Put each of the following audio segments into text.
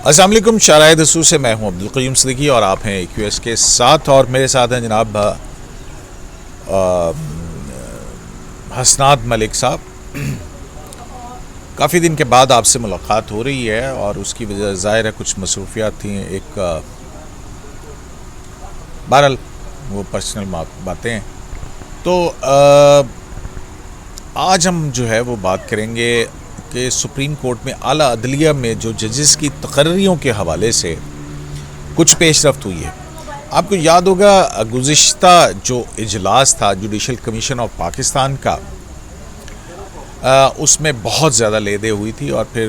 अस्सलाम वालेकुम। शाराए दसूर से मैं हूं अब्दुल क़य्यूम सिद्दीकी और आप हैं EQS के साथ। और मेरे साथ हैं जनाब हसनात मलिक साहब। काफ़ी दिन के बाद आपसे मुलाकात हो रही है और उसकी वजह ज़ाहिर है कुछ मसरूफियात थी। एक बहरहाल वो पर्सनल बातें हैं। तो आज हम जो है वो बात करेंगे कि सुप्रीम कोर्ट में आला अदलिया में जो जजेस की तकर्रियों के हवाले से कुछ पेशरफ्त हुई है। आपको याद होगा गुज़िश्ता जो इजलास था जुडिशल कमीशन ऑफ पाकिस्तान का, उसमें बहुत ज़्यादा लेदे हुई थी और फिर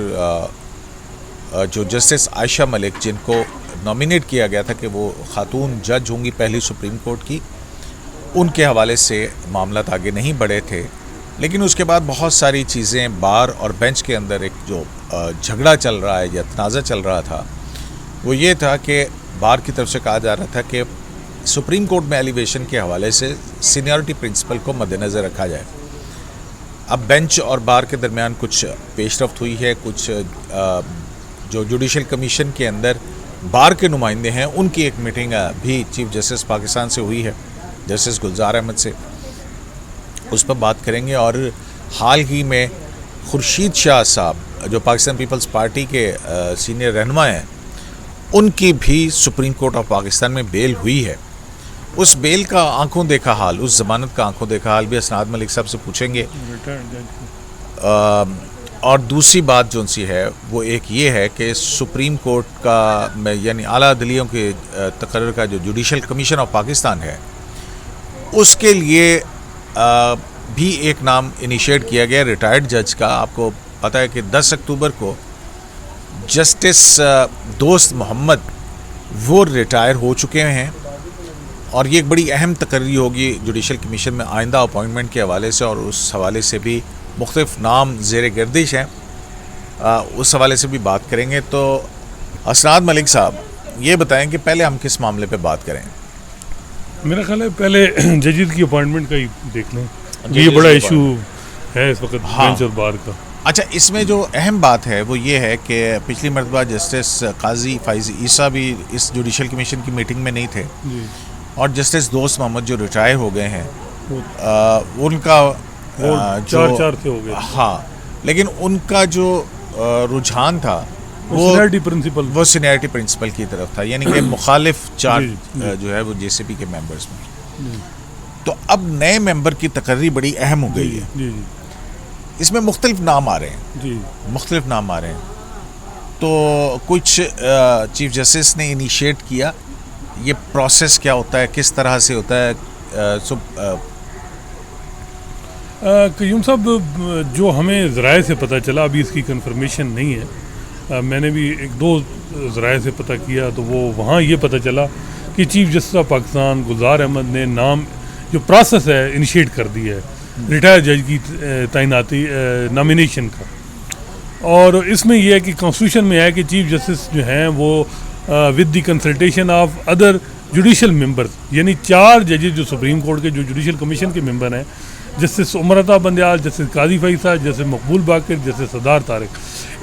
जो जस्टिस आयशा मलिक जिनको नॉमिनेट किया गया था कि वो खातून जज होंगी पहली सुप्रीम कोर्ट की, उनके हवाले से मामला आगे नहीं बढ़े थे। लेकिन उसके बाद बहुत सारी चीज़ें बार और बेंच के अंदर एक जो झगड़ा चल रहा है या तनाज़ा चल रहा था वो ये था कि बार की तरफ से कहा जा रहा था कि सुप्रीम कोर्ट में एलिवेशन के हवाले से सीनियरिटी प्रिंसिपल को मद्देनज़र रखा जाए। अब बेंच और बार के दरमियान कुछ पेशरफ्त हुई है। कुछ जो जुडिशल कमीशन के अंदर बार के नुमाइंदे हैं उनकी एक मीटिंग भी चीफ जस्टिस पाकिस्तान से हुई है, जस्टिस गुलजार अहमद से, उस पर बात करेंगे। और हाल ही में खुर्शीद शाह साहब जो पाकिस्तान पीपल्स पार्टी के सीनियर रहनुमा हैं, उनकी भी सुप्रीम कोर्ट ऑफ पाकिस्तान में बेल हुई है। उस बेल का आंखों देखा हाल, उस जमानत का आंखों देखा हाल भी हसनात मलिक साहब से पूछेंगे। और दूसरी बात जो सी है वो एक ये है कि सुप्रीम कोर्ट का यानी आला अदलियों के तकर्रर का जो जुडिशल कमीशन ऑफ पाकिस्तान है उसके लिए भी एक नाम इनिशिएट किया गया रिटायर्ड जज का। आपको पता है कि 10 अक्टूबर को जस्टिस दोस्त मोहम्मद वो रिटायर हो चुके हैं और ये एक बड़ी अहम तकर्री होगी जुडिशल कमीशन में आइंदा अपॉइंटमेंट के हवाले से। और उस हवाले से भी मुख्तलिफ नाम ज़ेर गर्दिश हैं, उस हवाले से भी बात करेंगे। तो हसनात मलिक साहब ये बताएं कि पहले हम किस मामले पे बात करें। मेरा ख्याल है पहले जजेस की अपॉइंटमेंट का ही देख लें, ये बड़ा इशू है इस वक्त बेंच और बार का। अच्छा, इसमें जो अहम बात है वो ये है कि पिछली मरतबा जस्टिस काजी फ़ाइज़ ईसा भी इस जुडिशल कमीशन की मीटिंग में नहीं थे और जस्टिस दोस्त मोहम्मद जो रिटायर हो गए हैं उनका चार से हो गए। हाँ, लेकिन उनका जो रुझान था वो सीनियरिटी प्रिंसिपल की तरफ था, यानी कि मुखालिफ चार जो है वो JCP के मेंबर्स में। तो अब नए मेंबर की तकर्री बड़ी अहम हो गई है। इसमें मुख्तलिफ नाम आ रहे हैं, मुख्तलिफ नाम आ रहे हैं। तो कुछ चीफ जस्टिस ने इनिशिएट किया। ये प्रोसेस क्या होता है, किस तरह से होता है? क़य्यूम साहब, जो हमें ज़राए से पता चला, अभी इसकी कंफर्मेशन नहीं है, मैंने भी एक दो ज़राए से पता किया, तो वो वहाँ ये पता चला कि चीफ जस्टिस ऑफ पाकिस्तान गुलजार अहमद ने नाम जो प्रोसेस है इनिशिएट कर दी है रिटायर जज की तैनाती नॉमिनेशन का। और इसमें यह है कि कॉन्स्टिट्यूशन में है कि चीफ जस्टिस जो हैं वो with the consultation of other judicial members, यानी 4 जजेस जो सुप्रीम कोर्ट के जो जुडिशल कमीशन के मेंबर हैं, जस्टिस उमर अता बंदयाल, जस्टिस काजी फैसा, जस्टिस मकबूल बाकर, जस्टिस सदार तारिक,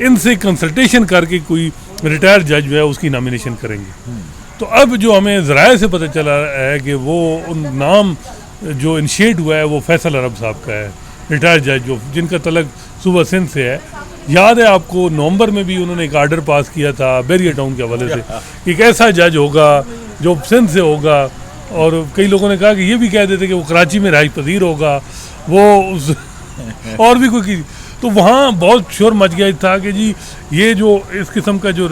इनसे कंसल्टेशन करके कोई रिटायर जज जो है उसकी नॉमिनेशन करेंगे। तो अब जो हमें ज़राए से पता चला है कि वो उन नाम जो इनिशिएट हुआ है वो फैसल अरब साहब का है, रिटायर जज जो जिनका तलक सूबा सिंध से है। याद है आपको नवंबर में भी उन्होंने एक आर्डर पास किया था बैरियर टाउन के हवाले से कि एक ऐसा जज होगा जो सिंध से होगा, और कई लोगों ने कहा कि ये भी कह देते कि वो कराची में रिहाइश पजीर होगा, वो उस और भी कोई। तो वहाँ बहुत शोर मच गया था कि जी ये जो इस किस्म का जो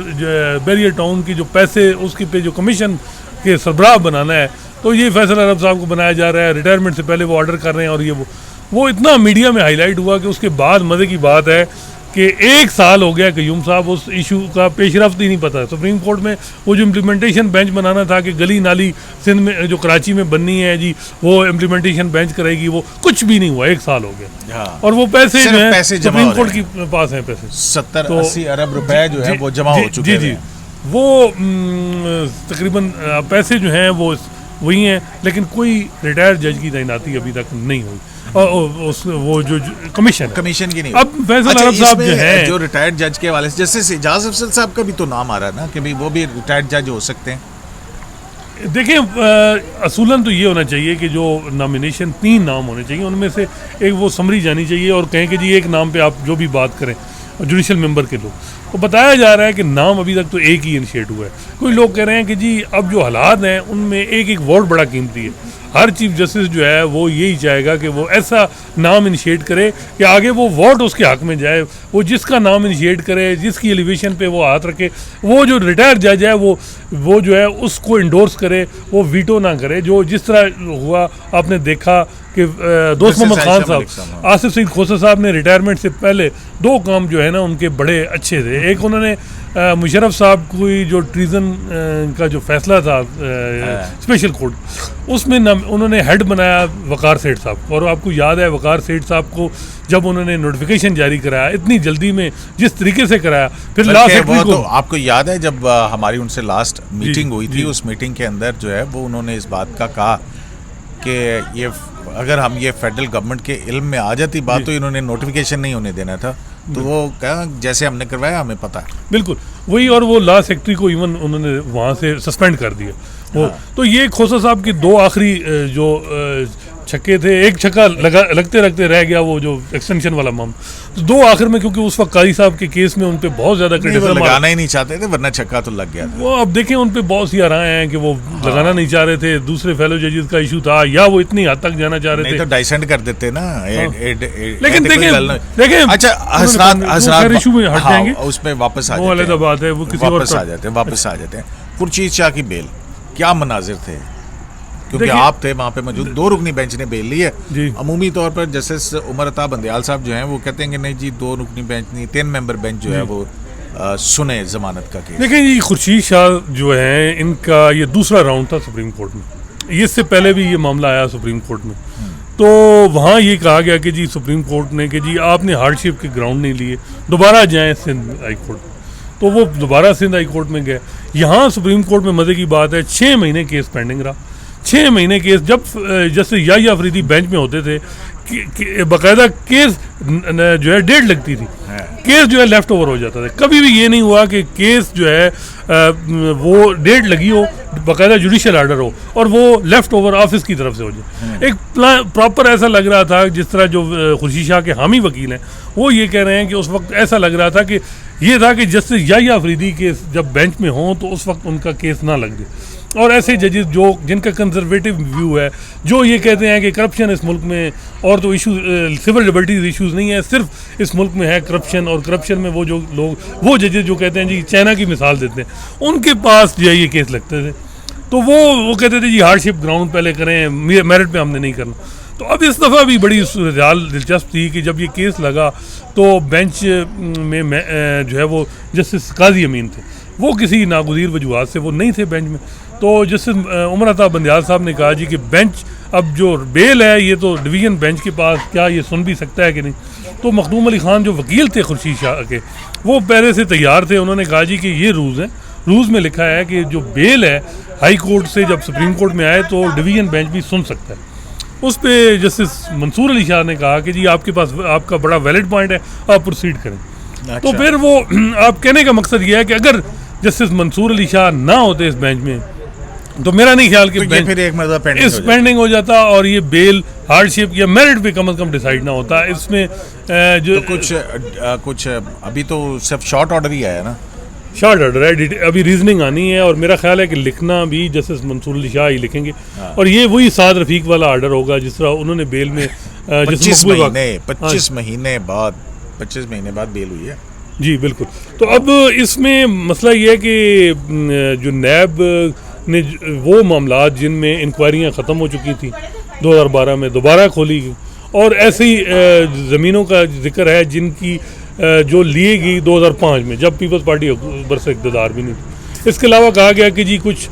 बैरियर टाउन की जो पैसे उसके पे जो कमीशन के सरबराह बनाना है, तो ये फैसल अरब साहब को बनाया जा रहा है, रिटायरमेंट से पहले वो ऑर्डर कर रहे हैं। और ये वो इतना मीडिया में हाईलाइट हुआ कि उसके बाद मज़े की बात है कि 1 साल हो गया क़य्यूम साहब उस इशू का पेशरफ्त ही नहीं पता। सुप्रीम कोर्ट में वो जो इम्प्लीमेंटेशन बेंच बनाना था कि गली नाली सिंध में जो कराची में बननी है जी वो इम्प्लीमेंटेशन बेंच करेगी, वो कुछ भी नहीं हुआ। 1 साल हो गया और वो पैसे जो है सुप्रीम कोर्ट के पास हैं, पैसे 70-80 अरब रुपए जो है वो जमा हो चुके हैं। वो तकरीबन पैसे जो हैं वो वही हैं, लेकिन कोई रिटायर जज की तैनाती अभी तक नहीं हुई। वो जो कमीशन है। कमीशन की नहीं। अब फैसल अरब साहब जो है, जो रिटायर्ड जज के हवाले से जैसे एजाज अफजल साहब का भी तो नाम आ रहा है ना कि भाई वो भी रिटायर्ड जज हो सकते हैं। देखिए असूलन तो ये होना चाहिए कि जो नॉमिनेशन 3 नाम होने चाहिए, उनमें से एक वो समरी जानी चाहिए और कहें कि जी एक नाम पे आप जो भी बात करें जुडिशल मेंबर के लोग, तो बताया जा रहा है कि नाम अभी तक तो एक ही इनिशिएट हुआ है। कोई लोग कह रहे हैं कि जी अब जो हालात हैं उनमें एक एक वोट बड़ा कीमती है। हर चीफ जस्टिस जो है वो यही चाहेगा कि वो ऐसा नाम इनिशिएट करे कि आगे वो वोट उसके हक में जाए। वो जिसका नाम इनिशिएट करे, जिसकी एलिवेशन पे वो हाथ रखे, वो जो रिटायर जज है वो जो है उसको इंडोर्स करे, वो वीटो ना करे। जो जिस तरह हुआ आपने देखा कि दोस्त मोहम्मद खान साहब, आसिफ सईद खोसा साहब ने रिटायरमेंट से पहले 2 काम जो है ना उनके बड़े अच्छे थे। एक उन्होंने मुशर्रफ साहब की जो ट्रीजन का जो फैसला था स्पेशल कोर्ट, उसमें उन्होंने हेड बनाया वकार सेठ साहब को। और आपको याद है वकार सेठ साहब को जब उन्होंने नोटिफिकेशन जारी कराया इतनी जल्दी में जिस तरीके से कराया, फिर लास्ट वो तो आपको याद है जब हमारी उनसे लास्ट मीटिंग हुई थी, उस मीटिंग के अंदर जो है वो उन्होंने इस बात का कहा कि ये अगर हम ये फेडरल गवर्नमेंट के इल्म में आ जाती बात तो इन्होंने नोटिफिकेशन नहीं होने देना था। तो वो कहा जैसे हमने करवाया हमें पता है। बिल्कुल वही, और वो लॉ सेक्रेटरी को इवन उन्होंने वहाँ से सस्पेंड कर दिया वो। हाँ। तो ये खोसा साहब की 2 आखिरी जो छक्के थे, एक छक्का लगते रह गया वो जो एक्सटेंशन वाला मामला, तो 2 आखिर में, क्योंकि उस वक्त कारी साहब के केस में उन पे बहुत ज्यादा क्रिटिसिज्म लगाना ही नहीं चाहते थे, वरना छक्का तो लग गया था। वो अब देखें उन पे बहुत सी राय हैं कि वो लगाना नहीं चाह रहे थे, दूसरे फेलो जजेस का इशू था, या वो इतनी हद तक जाना चाह रहे थे तो डाइसेंट कर देते ना। लेकिन देखें अच्छा इशू में हट जाएंगे, उसमें वापस आ वो अलग बात है, वो किसी और वापस आ जाते हैं। खुर्शीद शाह की बेल क्या मनाजिर थे, क्योंकि आप थे वहाँ पे मौजूद। 2 रुकनी बेंच ने बेल ली है। अमूमी तौर पर जस्टिस उमर अता बंदयाल साहब जो हैं वो कहते हैं कि नहीं जी 2 रुकनी बेंच नहीं, 3 मेंबर बेंच जो है वो सुने जमानत का केस। देखिए जी खुर्शीद शाह जो है इनका ये दूसरा राउंड था सुप्रीम कोर्ट में, इससे पहले भी ये मामला आया सुप्रीम कोर्ट में। तो वहाँ ये कहा गया कि जी सुप्रीम कोर्ट ने कि जी आपने हार्डशिप के ग्राउंड नहीं लिए, दोबारा जाएँ सिंध हाई कोर्ट। तो वो दोबारा सिंध हाई कोर्ट में गए। यहाँ सुप्रीम कोर्ट में मज़े की बात है 6 महीने केस पेंडिंग रहा। 6 महीने केस, जब जैसे याहिया अफरीदी बेंच में होते थे बाकायदा केस जो है डेट लगती थी, केस जो है लेफ्ट ओवर हो जाता था। कभी भी ये नहीं हुआ कि केस जो है वो डेट लगी हो, बाकायदा जुडिशल आर्डर हो और वो लेफ्ट ओवर ऑफिस की तरफ से हो जाए। एक प्रॉपर ऐसा लग रहा था, जिस तरह जो खुर्शीद शाह के हामी वकील हैं वो ये कह रहे हैं कि उस वक्त ऐसा लग रहा था कि ये था कि जस्टिस याहिया अफरीदी के जब बेंच में हों तो उस वक्त उनका केस ना लग जाए। और ऐसे जजेस जो जिनका कंजर्वेटिव व्यू है, जो ये कहते हैं कि करप्शन इस मुल्क में और तो इशू सिविल लिबर्टीज इश्यूज नहीं है, सिर्फ इस मुल्क में है करप्शन। और करप्शन में वो जो लोग, वो जजेस जो कहते हैं जी चाइना की मिसाल देते हैं, उनके पास जो है ये केस लगते थे। तो वो कहते थे जी हार्डशिप ग्राउंड पहले करें, मेरिट पे हमने नहीं करना। तो अब इस दफ़ा भी बड़ी सूरत दिलचस्प थी कि जब ये केस लगा तो बेंच में जो है वो जस्टिस काजी अमीन थे, वो किसी नागुज़ीर वजूहात से वो नहीं थे बेंच में। तो जस्टिस उमर अता बंदयाल साहब ने कहा जी कि बेंच अब जो बेल है ये तो डिवीज़न बेंच के पास, क्या ये सुन भी सकता है कि नहीं। तो मखदूम अली खान जो वकील थे खुर्शीद शाह के, वो पहले से तैयार थे। उन्होंने कहा जी कि ये रूल्स हैं, रूल्स में लिखा है कि जो बेल है हाई कोर्ट से जब सुप्रीम कोर्ट में आए तो डिवीज़न बेंच भी सुन सकता है। उस पर जस्टिस मंसूर अली शाह ने कहा कि जी आपके पास आपका बड़ा वैलिड पॉइंट है, आप प्रोसीड करें। अच्छा। तो फिर वो आप कहने का मकसद ये है कि अगर जस्टिस मंसूर अली शाह ना होते इस बेंच में तो मेरा नहीं ख्याल कि तो फिर एक पेंडिंग हो जाता और ये बेल हार्डशिप या मेरिट पे कम से कम डिसाइड ना होता। इसमें जो तो कुछ अभी तो सिर्फ शॉर्ट ऑर्डर ही आया ना, शॉर्ट ऑर्डर है, अभी रीजनिंग आनी है और मेरा ख्याल है कि लिखना भी जस्टिस मंसूर अली शाह ही लिखेंगे। और ये वही साद रफीक वाला ऑर्डर होगा जिस तरह उन्होंने बेल में 25 महीने बाद बेल हुई है। जी बिल्कुल। तो अब इसमें मसला ये है कि जो नैब ने वो मामला जिनमें इंक्वायरियाँ ख़त्म हो चुकी थी 2012 में दोबारा खोली गई, और ऐसी ज़मीनों का जिक्र है जिनकी जो लिए गई 2005 में जब पीपल्स पार्टी बरस इक़्तिदार भी नहीं थी। इसके अलावा कहा गया कि जी कुछ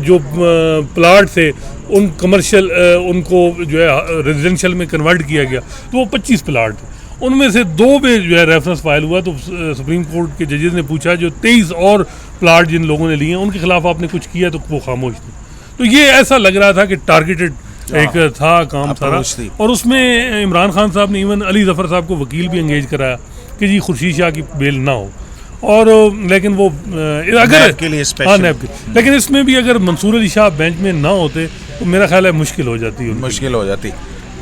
जो प्लाट थे उन कमर्शियल उनको जो है रेजिडेंशियल में कन्वर्ट किया गया, तो वो 25 प्लाट थे, उनमें से 2 पे जो है रेफरेंस फाइल हुआ। तो सुप्रीम कोर्ट के जजेस ने पूछा जो 23 और प्लाट जिन लोगों ने लिए हैं उनके खिलाफ आपने कुछ किया, तो वो खामोश थे। तो ये ऐसा लग रहा था कि टारगेटेड एक था काम सारा, और उसमें इमरान खान साहब ने इवन अली जफ़र साहब को वकील भी एंगेज कराया कि जी खुर्शीद शाह की बेल ना हो, और लेकिन वो अगर के लिए नैब के, लेकिन इसमें भी अगर मंसूर अली शाह बेंच में ना होते तो मेरा ख्याल है मुश्किल हो जाती।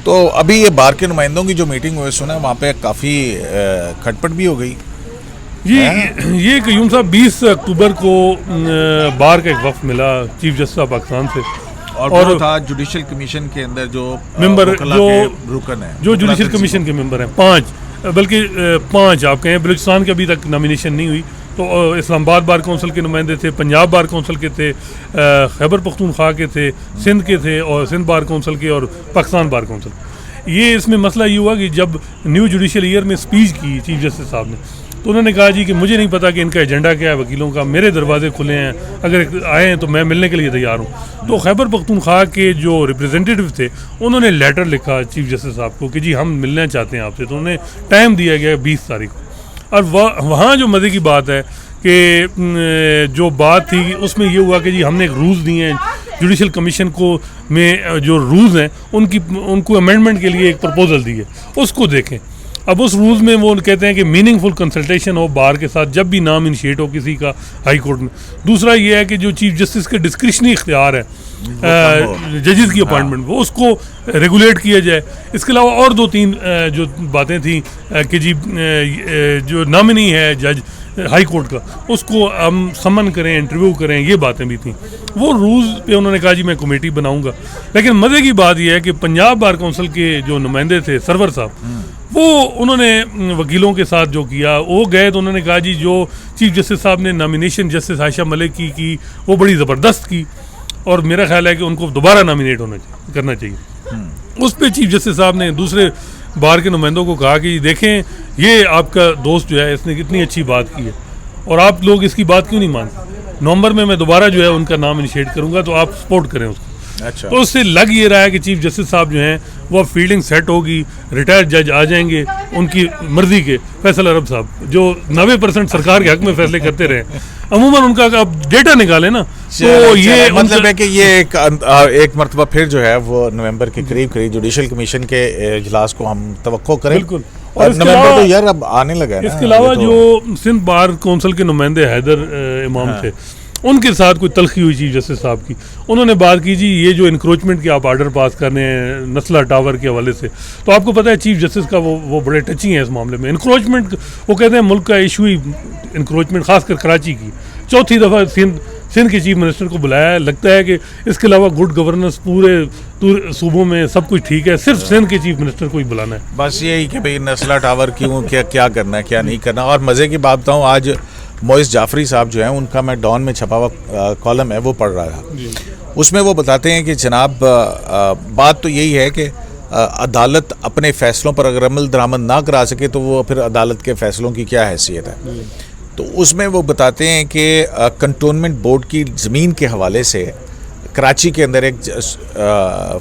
तो अभी ये बार के नुमाइंदों की जो मीटिंग हुई सुना वहाँ पे काफ़ी खटपट भी हो गई। ये क़य्यूम साहब 20 अक्टूबर को बार का एक वफ़द मिला चीफ जस्टिस ऑफ पाकिस्तान से, और वो था जुडिशल कमीशन के अंदर जो मेंबर जो रुकन है, जो जुडिशल कमीशन के मेंबर हैं 5, बल्कि 5 आप कहें। बलूचिस्तान की अभी तक नॉमिनेशन नहीं हुई, तो इस्लामाबाद बार कौंसिल के नुमाइंदे थे, पंजाब बार कौंसिल के थे, खैबर पख्तूनख्वा के थे, सिंध के थे, और सिंध बार कौंसिल के, और पाकिस्तान बार कौंसिल। ये इसमें मसला ये हुआ कि जब न्यू जुडिशल ईयर में स्पीच की चीफ जस्टिस साहब ने, तो उन्होंने कहा जी कि मुझे नहीं पता कि इनका एजेंडा क्या है वकीलों का, मेरे दरवाजे खुले हैं, अगर आए हैं तो मैं मिलने के लिए तैयार हूँ। तो खैबर पख्तूनख्वा के जो रिप्रेजेंटेटिव थे उन्होंने लेटर लिखा चीफ जस्टिस साहब को कि जी हम मिलना चाहते हैं आपसे, तो उन्हें टाइम दिया गया 20 तारीख को। और वहाँ जो मज़े की बात है कि जो बात थी उसमें ये हुआ कि जी हमने एक रूल्स दिए हैं जुडिशल कमीशन को, में जो रूल्स हैं उनको अमेंडमेंट के लिए एक प्रपोजल दी है, उसको देखें। अब उस रूल्स में वो कहते हैं कि मीनिंगफुल कंसल्टेशन हो बार के साथ जब भी नाम इनिशिएट हो किसी का हाई कोर्ट में। दूसरा ये है कि जो चीफ जस्टिस के डिस्क्रिशनरी इख्तियार है जजेस की अपॉइंटमेंट, वो उसको रेगुलेट किया जाए। इसके अलावा और 2-3 जो बातें थी कि जी जो नॉमिनी है जज हाई कोर्ट का, उसको हम समन करें, इंटरव्यू करें, ये बातें भी थी। वो रूल्स पे उन्होंने कहा जी मैं कमेटी बनाऊंगा। लेकिन मज़े की बात यह है कि पंजाब बार कौंसिल के जो नुमाइंदे थे सरवर साहब, वो उन्होंने वकीलों के साथ जो किया, वो गए तो उन्होंने कहा जी जो चीफ जस्टिस साहब ने नॉमिनेशन जस्टिस आयशा मलिक की वो बड़ी ज़बरदस्त की, और मेरा ख्याल है कि उनको दोबारा नॉमिनेट करना चाहिए। उस पर चीफ जस्टिस साहब ने दूसरे बार के नुमाइंदों को कहा कि देखें ये आपका दोस्त जो है इसने कितनी अच्छी बात की है, और आप लोग इसकी बात क्यों नहीं मानते। नवंबर में मैं दोबारा जो है उनका नाम इनिशिएट करूंगा, तो आप सपोर्ट करें उसको। अच्छा। तो उससे लग ये रहा है कि चीफ जस्टिस साहब जो हैं वो फील्डिंग सेट होगी, रिटायर्ड जज आ जाएंगे उनकी मर्जी के। फैसल अरब साहब जो 90% सरकार के हक में फैसले करते रहे, अमूमन उनका अब डेटा निकाले ना, तो ये मतलब है कि ये एक मरतबा फिर जो है वो नवंबर के करीब जुडिशल कमीशन के इजलास को हम तवक्को करें। बिल्कुल। और नवंबर तो यार अब आने लगा है। इसके अलावा जो सिंध बार कौंसिल के नुमाइंदे हैदर इमाम थे, उनके साथ कोई तलखी हुई चीफ जस्टिस साहब की। उन्होंने बात की जी ये जो इंक्रोचमेंट के आप आर्डर पास कर रहे हैं नस्ला टावर के हवाले से, तो आपको पता है चीफ जस्टिस का वो बड़े टची हैं इस मामले में। इंक्रोचमेंट वो कहते हैं मुल्क का इशू ही इंक्रोचमेंट, खासकर कराची की। चौथी दफ़ा सिंध के चीफ मिनिस्टर को बुलाया है। लगता है कि इसके अलावा गुड गवर्नेंस पूरे सूबों में सब कुछ ठीक है, सिर्फ सिंध के चीफ मिनिस्टर को ही बुलाना है। बस यही कि भाई नस्ला टावर क्यों, क्या करना है क्या नहीं करना। और मज़े की बात बताऊँ, आज मोइस जाफरी साहब जो हैं उनका मैं डॉन में छपा हुआ कॉलम है वो पढ़ रहा था। उसमें वो बताते हैं कि जनाब बात तो यही है कि अदालत अपने फ़ैसलों पर अगर अमल दरामद ना करा सके तो वो फिर अदालत के फ़ैसलों की क्या हैसियत है। तो उसमें वो बताते हैं कि कंटोनमेंट बोर्ड की ज़मीन के हवाले से कराची के अंदर एक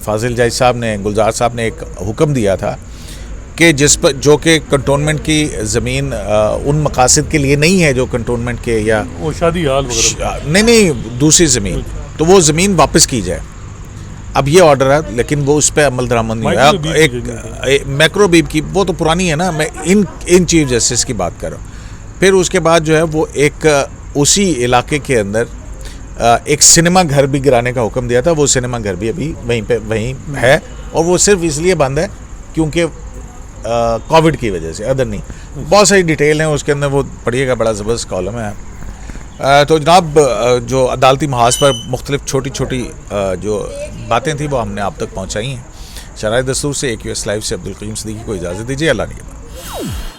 फाजिल जज साहब ने, गुलजार साहब ने एक हुक्म दिया था कि जिस पर जो कि कंटोनमेंट की ज़मीन उन मकासद के लिए नहीं है जो कंटोनमेंट के या वो शादी हाल नहीं दूसरी ज़मीन, तो वो ज़मीन वापस की जाए। अब ये ऑर्डर है लेकिन वो उस पर अमल दरामद नहीं हुआ। एक मैक्रो बीब की वो तो पुरानी है ना, मैं इन चीफ जस्टिस की बात कर रहा हूँ। फिर उसके बाद जो है वो एक उसी इलाके के अंदर एक सिनेमा घर भी गिराने का हुक्म दिया था। वो सिनेमा घर भी अभी वहीं है, और वो सिर्फ इसलिए बंद है क्योंकि कोविड की वजह से, अदर नहीं। बहुत सारी डिटेल हैं उसके अंदर, वो पढ़िएगा, बड़ा ज़बरदस्त कॉलम है। तो जनाब जो अदालती महाज पर मुख्तलिफ छोटी छोटी जो बातें थी वो हमने आप तक पहुँचाई हैं। शराय दस्तूर से AQS लाइव से अब्दुल करीम सिद्दीकी को इजाज़त दीजिए। अल्लाह निगहबान।